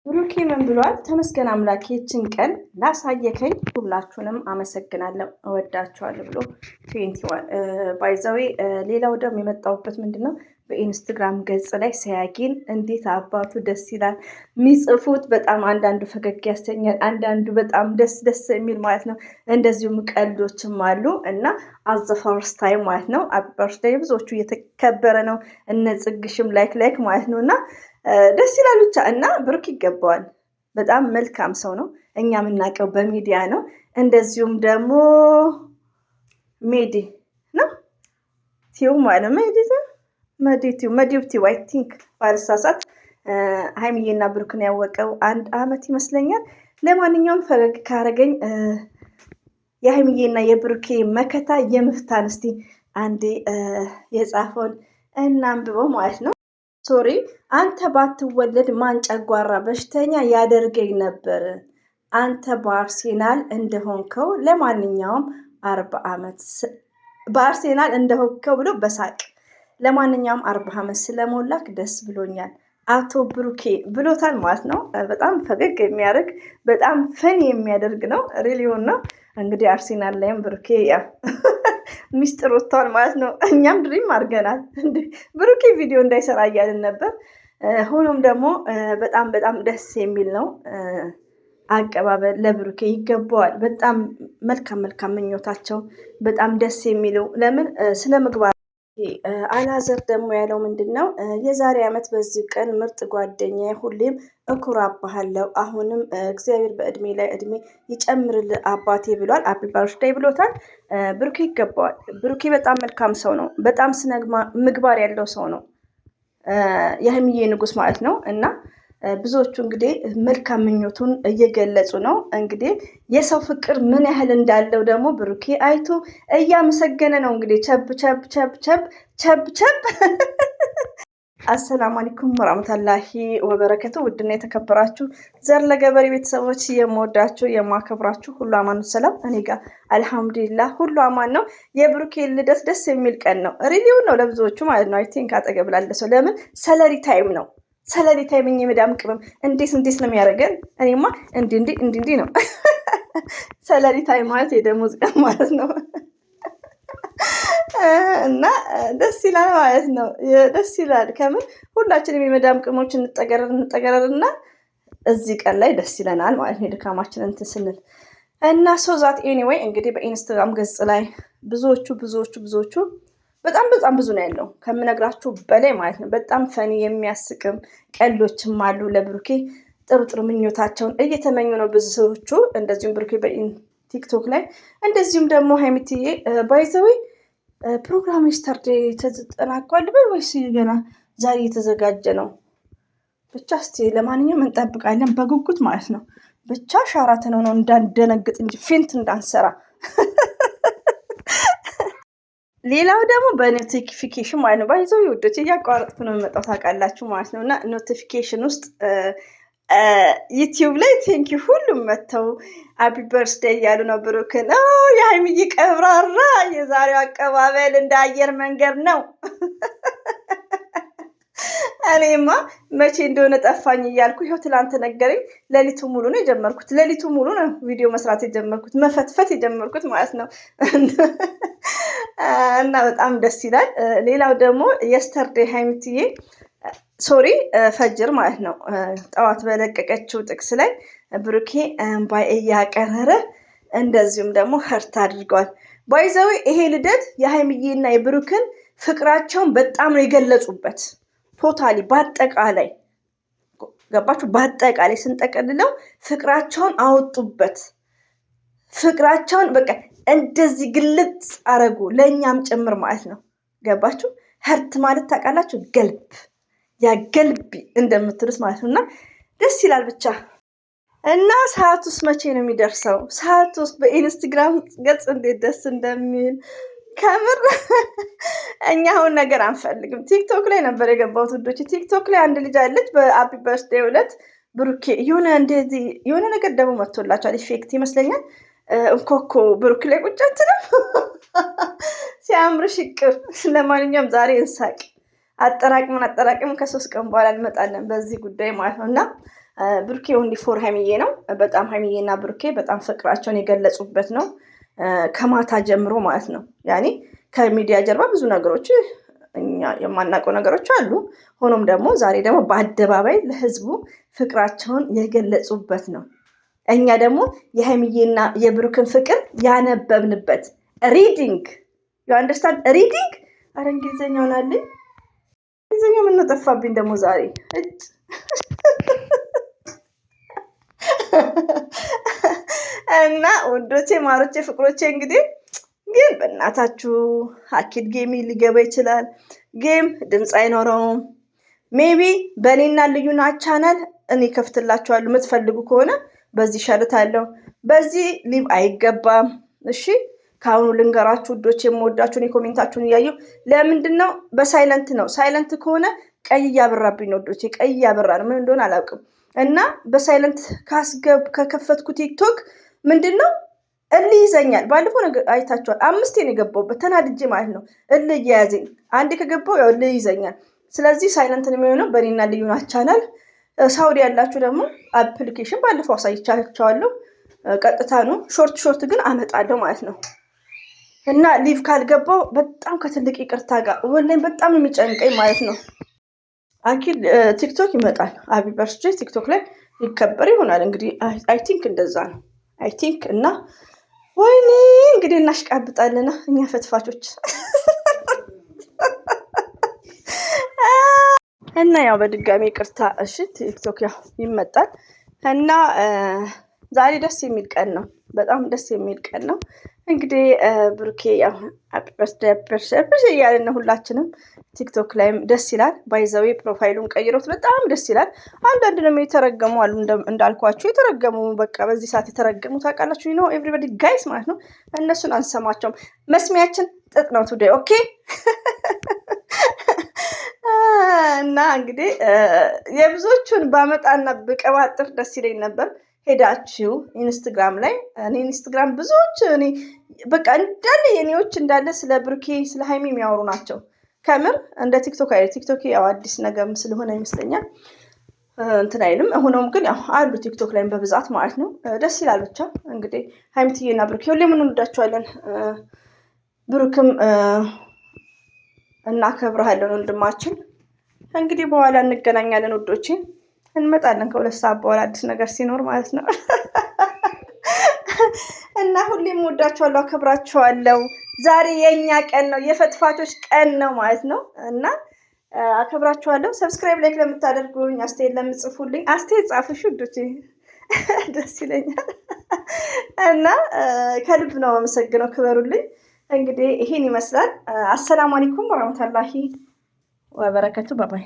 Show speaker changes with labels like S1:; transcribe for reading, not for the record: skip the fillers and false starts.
S1: ብሩኬ ምን ብሏል? ተመስገን አምላክ ይህችን ቀን ላሳየከኝ ሁላችሁንም አመሰግናለሁ እወዳችኋለሁ ብሎ 21 ባይዘዌ። ሌላው ደግሞ የመጣሁበት ምንድነው በኢንስታግራም ገጽ ላይ ሲያጊን እንዴት አባቱ ደስ ይላል የሚጽፉት። በጣም አንዳንዱ ፈገግ ያሰኛል፣ አንዳንዱ በጣም ደስ ደስ የሚል ማለት ነው። እንደዚሁም ቀልዶችም አሉ እና አዘ ፈርስት ታይም ማለት ነው። አቢ በርዝዴይ ብዙዎቹ እየተከበረ ነው። እነ ጽግሽም ላይክ ማለት ነው እና ደስ ይላል ብቻ እና ብሩክ ይገባዋል። በጣም መልካም ሰው ነው። እኛ የምናውቀው በሚዲያ ነው። እንደዚሁም ደግሞ ሜዲ ነው ቲው ማለት መዲው ቲው አይ ቲንክ ባልሳሳት ሀይሚዬና ብሩክን ያወቀው 1 ዓመት ይመስለኛል። ለማንኛውም ፈገግ ካረገኝ የሀይሚዬና የብሩኬ መከታ የምፍታን እስቲ አንዴ የጻፈውን እናንብበው ማለት ነው። ሶሪ አንተ ባትወለድ ማን ጨጓራ በሽተኛ ያደርገኝ ነበር? አንተ በአርሴናል እንደሆንከው ለማንኛውም 40 ዓመት በአርሴናል እንደሆንከው ብሎ በሳቅ ለማንኛውም 40 ዓመት ስለሞላክ ደስ ብሎኛል አቶ ብሩኬ ብሎታል ማለት ነው። በጣም ፈገግ የሚያደርግ በጣም ፈን የሚያደርግ ነው። ሪሊዮን ነው እንግዲህ አርሴናል ላይም ብሩኬ ሚስጥር ወጥቷል ማለት ነው። እኛም ድሪም አድርገናል እንደ ብሩኬ ቪዲዮ እንዳይሰራ እያልን ነበር። ሆኖም ደግሞ በጣም በጣም ደስ የሚል ነው። አቀባበል ለብሩኬ ይገባዋል። በጣም መልካም መልካም ምኞታቸው በጣም ደስ የሚለው ለምን ስለ ምግባር። አላዘር ደግሞ ያለው ምንድን ነው? የዛሬ ዓመት በዚህ ቀን ምርጥ ጓደኛ ሁሌም እኮራብሃለሁ። አሁንም እግዚአብሔር በእድሜ ላይ እድሜ ይጨምርል አባቴ ብሏል። አቢ በርዝዴይ ብሎታል። ብሩኬ ይገባዋል። ብሩኬ በጣም መልካም ሰው ነው። በጣም ስነ ምግባር ያለው ሰው ነው። የሀይሚዬ ንጉስ ማለት ነው እና ብዙዎቹ እንግዲህ መልካም ምኞቱን እየገለጹ ነው። እንግዲህ የሰው ፍቅር ምን ያህል እንዳለው ደግሞ ብሩኬ አይቶ እያመሰገነ ነው። እንግዲህ ቸብ ቸብ ቸብ ቸብ ቸብ ቸብ። አሰላሙ አለይኩም ወራህመቱላሂ ወበረከቱ። ውድና የተከበራችሁ ዘር ለገበሬ ቤተሰቦች የምወዳችሁ የማከብራችሁ ሁሉ አማኑ ሰላም፣ እኔ ጋር አልሐምዱሊላህ ሁሉ አማን ነው። የብሩኬ ልደት ደስ የሚል ቀን ነው። ሪሊው ነው ለብዙዎቹ ማለት ነው። አይ ቲንክ አጠገብ ላለ ሰው ለምን ሰለሪ ታይም ነው። ሰለሪ ታይም የመዳም ቅመም እንዴት ነው የሚያደርገን? እኔማ እንዲህ ነው። ሰለሪ ታይም ማለት የደሞዝ ቀን ማለት ነው። እና ደስ ይላል ማለት ነው። ደስ ይላል ከምን ሁላችንም የመዳም ቅሞች እንጠገረር እና እዚህ ቀን ላይ ደስ ይለናል ማለት ነው። ድካማችን እንትን ስንል እና ሶ ዛት ኤኒዌይ እንግዲህ በኢንስታግራም ገጽ ላይ ብዙዎቹ በጣም ብዙ ነው ያለው ከምነግራችሁ በላይ ማለት ነው። በጣም ፈኒ የሚያስቅም ቀልዶችም አሉ። ለብሩኬ ጥሩ ምኞታቸውን እየተመኙ ነው ብዙ ሰዎቹ። እንደዚሁም ብሩኬ በቲክቶክ ላይ እንደዚሁም ደግሞ ሀይሚትዬ ባይዘዌ ፕሮግራም ስተርዴ ተጠናቋል ወይስ ገና ዛሬ የተዘጋጀ ነው? ብቻ እስቲ ለማንኛውም እንጠብቃለን በጉጉት ማለት ነው። ብቻ ሻራተን ነው እንዳንደነግጥ እንጂ ፌንት እንዳንሰራ። ሌላው ደግሞ በኖቲፊኬሽን ማለት ነው። ባይዘው ይወዶች እያቋረጥኩ ነው የምመጣው ታውቃላችሁ ማለት ነው። እና ኖቲፊኬሽን ውስጥ ዩቲዩብ ላይ ቴንኪ ሁሉም መጥተው አቢ በርዝዴይ እያሉ ነው ብሩክን። የሀይሚዬ ቀብራራ የዛሬው አቀባበል እንደ አየር መንገድ ነው። እኔማ መቼ እንደሆነ ጠፋኝ እያልኩ ይኸው ትላንት ነገረኝ። ሌሊቱ ሙሉ ነው የጀመርኩት። ሌሊቱ ሙሉ ነው ቪዲዮ መስራት የጀመርኩት፣ መፈትፈት የጀመርኩት ማለት ነው። እና በጣም ደስ ይላል። ሌላው ደግሞ የስተርዴይ ሀይሚትዬ ሶሪ ፈጅር ማለት ነው ጠዋት በለቀቀችው ጥቅስ ላይ ብሩኬ እምባይ እያቀረረ እንደዚሁም ደግሞ ህርት አድርገዋል። ባይዘዌ ይሄ ልደት የሀይሚዬና የብሩክን ፍቅራቸውን በጣም ነው የገለጹበት። ቶታሊ በአጠቃላይ ገባችሁ? በአጠቃላይ ስንጠቀልለው ፍቅራቸውን አወጡበት። ፍቅራቸውን በቃ እንደዚህ ግልጽ አረጉ፣ ለእኛም ጭምር ማለት ነው። ገባችሁ? ህርት ማለት ታውቃላችሁ? ገልብ ያ ገልቢ እንደምትሉት ማለት ነው። እና ደስ ይላል ብቻ። እና ሰዓት ውስጥ መቼ ነው የሚደርሰው? ሰዓት ውስጥ በኢንስታግራም ገጽ እንዴት ደስ እንደሚል ከምር። እኛ አሁን ነገር አንፈልግም። ቲክቶክ ላይ ነበር የገባሁት ውዶች። ቲክቶክ ላይ አንድ ልጅ አለች በአቢ በርዝዴይ ዕለት ብሩኬ የሆነ ነገር ደግሞ መጥቶላቸዋል። ኢፌክት ይመስለኛል እንኮኮ ብሩክ ላይ ቁጭ አትልም? ሲያምር ሽቅር። ለማንኛውም ዛሬ እንሳቅ። አጠራቅምን ከ3 ቀን በኋላ እንመጣለን በዚህ ጉዳይ ማለት ነው። እና ብሩኬ ኦንሊ ፎር ሀይሚዬ ነው። በጣም ሀይሚዬና ብሩኬ በጣም ፍቅራቸውን የገለጹበት ነው ከማታ ጀምሮ ማለት ነው። ያኔ ከሚዲያ ጀርባ ብዙ ነገሮች እኛ የማናውቀው ነገሮች አሉ። ሆኖም ደግሞ ዛሬ ደግሞ በአደባባይ ለህዝቡ ፍቅራቸውን የገለጹበት ነው። እኛ ደግሞ የሀይሚዬና የብሩክን ፍቅር ያነበብንበት ሪዲንግ ዩ አንደርስታንድ ሪዲንግ። አረ እንግሊዝኛ ሆናልኝ። እንግሊዝኛ ምን ጠፋብኝ ደግሞ ዛሬ እና ውዶቼ ማሮቼ ፍቅሮቼ እንግዲህ ግን በእናታችሁ አኪድ ጌም ሊገባ ይችላል። ጌም ድምፅ አይኖረውም። ሜቢ በእኔና ልዩና ቻናል እኔ ከፍትላችኋለሁ የምትፈልጉ ከሆነ በዚህ ሸርታለሁ። በዚህ ሊቭ አይገባም። እሺ ከአሁኑ ልንገራችሁ ውዶች፣ የምወዳችሁን የኮሜንታችሁን እያየሁ ለምንድን ነው በሳይለንት ነው? ሳይለንት ከሆነ ቀይ እያበራብኝ ነው ውዶቼ፣ ቀይ እያበራ ነው። ምን እንደሆነ አላውቅም። እና በሳይለንት ከከፈትኩ ቲክቶክ ምንድን ነው እልህ ይዘኛል። ባለፈው አይታችኋል። 5 ነው የገባሁበት ተናድጄ ማለት ነው። እልህ እየያዘኝ አንዴ ከገባው ያው እልህ ይዘኛል። ስለዚህ ሳይለንትን የሚሆነው በእኔና ልዩና ቻናል። ሳውዲ ያላችሁ ደግሞ አፕሊኬሽን ባለፈው አሳይቻችኋለሁ። ቀጥታ ነው። ሾርት ግን አመጣለሁ ማለት ነው። እና ሊቭ ካልገባው በጣም ከትልቅ ይቅርታ ጋር ወላሂ በጣም የሚጨንቀኝ ማለት ነው። አኪል ቲክቶክ ይመጣል። አቢ በርስዴ ቲክቶክ ላይ ይከበር ይሆናል እንግዲህ አይ ቲንክ እንደዛ ነው። አይ ቲንክ እና ወይኔ እንግዲህ እናሽቃብጣለና እኛ ፈትፋቾች እና ያው በድጋሚ ይቅርታ እሺ። ቲክቶክ ያው ይመጣል እና ዛሬ ደስ የሚል ቀን ነው። በጣም ደስ የሚል ቀን ነው። እንግዲህ ብሩኬ ያው ሃፒ በርዝዴይ እያልን ነው ሁላችንም። ቲክቶክ ላይም ደስ ይላል። ባይዘዌ ፕሮፋይሉን ቀይሮት በጣም ደስ ይላል። አንዳንድ ደግሞ የተረገሙ አሉ እንዳልኳችሁ የተረገሙ በቃ በዚህ ሰዓት የተረገሙ ታውቃላችሁ ነው ኤቭሪባዲ ጋይስ ማለት ነው። እነሱን አንሰማቸውም። መስሚያችን ጥጥ ነው ቱዴይ ኦኬ። እና እንግዲህ የብዙዎቹን ባመጣና ብቀባጥር ደስ ይለኝ ነበር። ሄዳችሁ ኢንስታግራም ላይ እኔ ኢንስታግራም ብዙዎች እኔ በቃ እንዳለ የኔዎች እንዳለ ስለ ብሩኬ ስለ ሀይሚ የሚያወሩ ናቸው። ከምር እንደ ቲክቶክ አይደል። ቲክቶክ ያው አዲስ ነገር ስለሆነ ይመስለኛል እንትን አይልም። ሆኖም ግን ያው አሉ ቲክቶክ ላይም በብዛት ማለት ነው። ደስ ይላል። ብቻ እንግዲህ ሀይሚትዬና ብሩኬ ሁሌም እንወዳቸዋለን። ብሩክም እናከብረሃለን ወንድማችን። እንግዲህ በኋላ እንገናኛለን ውዶቼ። እንመጣለን ከ2 ሰዓት በኋላ አዲስ ነገር ሲኖር ማለት ነው። እና ሁሌም ወዳችኋለሁ፣ አከብራችኋለሁ። ዛሬ የኛ ቀን ነው፣ የፈትፋቾች ቀን ነው ማለት ነው። እና አከብራችኋለሁ። ሰብስክራይብ፣ ላይክ ለምታደርጉኝ፣ አስተያየት ለምጽፉልኝ አስተያየት ጻፉሽ ውዶቼ፣ ደስ ይለኛል። እና ከልብ ነው አመሰግነው። ክበሩልኝ። እንግዲህ ይሄን ይመስላል። አሰላሙ አለይኩም ወራህመቱላሂ ወበረከቱ። ባባይ